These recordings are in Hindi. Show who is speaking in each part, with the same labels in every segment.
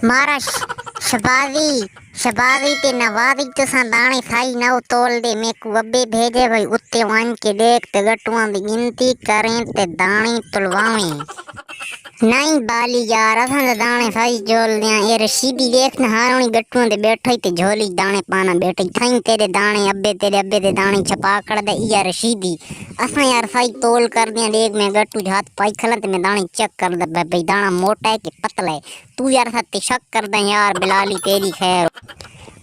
Speaker 1: मारा शबावी शबावी ते नवावी तुसा दाने साई नव तोल दे मैं को अब्बे भेजे भाई उत्ते वन के देख ते गटुआं दी गिनती करें ते दाने तुलवावें नहीं बाली यार असां ते दाने साई जोल दियां ए रशीदी देख न हारोनी गटुआं ते बैठई ते झोली दाने पाना बैठई थई तेरे अब्बे ते दाने छपा कर दे या रशीदी असां यार साई तोल कर दियां देख मैं गट्टू हाथ पाई खला ते मैं दाने चेक कर दे भाई दाना मोटा है कि पतला है तू यार सत्ते शक कर दे यार बिलाली तेरी खैर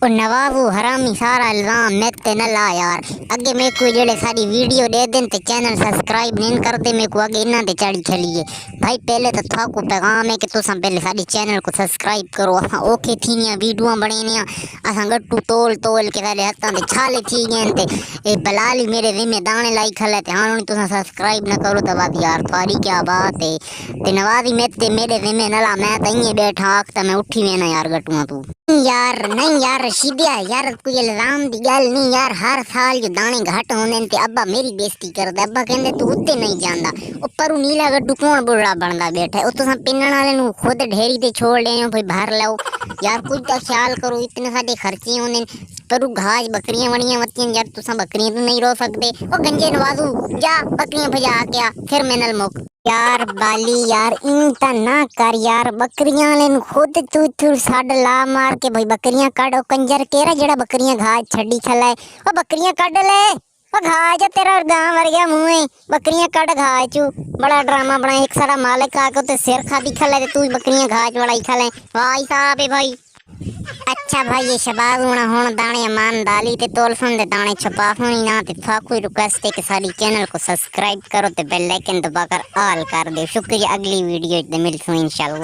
Speaker 1: ओ नवाबू हरामी सारा इल्जाम मैं ते न ला यार अगे मैं को जेड़े सारी वीडियो दे देन ते चैनल सब्सक्राइब नहीं करते मैं को आगे इना ते चढ़ी चलिए भाई पहले तो थाको पैगाम है कि तुसा पहले सारी चैनल को सब्सक्राइब करो असा ओके थीनिया वीडियो बनेनिया असा गट्टू तोल तोल के सारे हत्था ते छाले थी गए ते ए बलाली मेरे वे में दाने लाई खले ते हां तुसा सब्सक्राइब न करो तो बात यार तुम्हारी क्या बात है ते नवाजी मैं ते मेरे वे में नला मैं तो इं बैठा आखता मैं उठी वेना यार गट्टुआ तू यार नहीं यार रशीदिया यार कोई इल्जाम दी गल नहीं यार हर साल जो दाने घट होने ते अब्बा मेरी बेइज्जती करदा अब्बा कहंदे तू उत्ते नहीं जांदा ऊपर नीला गड्डू कौन बुढ़ा बनदा बैठा है तुसा पिन्नण वाले नु खुद ढेरी ते छोड़ देने भाई भर लो यार कुछ तो ख्याल करो इतने साडे खर्चे होने पर घास बकरियां वणियां वतियां यार तुसा बकरियां तो नहीं रो सकदे ओ गंजे नवाजू जा बकरियां भजा के आ फिर मेनल मुक यार बाली यार इंता ना कर यार बकरियां ले खुद तू साड ला मार के भाई बकरियां काट ओ कंजर केरा जेड़ा बकरियां घास छड़ी खलाए ओ बकरियां काट ले ओ घास तेरा गांव वर गया मुंह बकरियां काट घास चू बड़ा ड्रामा बना एक सारा मालिक आके ते सिर खादी खले तू बकरियां घास बड़ाई खले भाई साहब है भाई अच्छा भाई ये शबाब हुण दाने मान दाली ते तोल सुन दे दाने छपा होनी ना ते फाकोई रिक्वेस्ट है कि सारी चैनल को सब्सक्राइब करो ते बेल आइकन दबाकर ऑल कर दे शुक्रिया अगली वीडियो में मिलसूं इंशाल्लाह।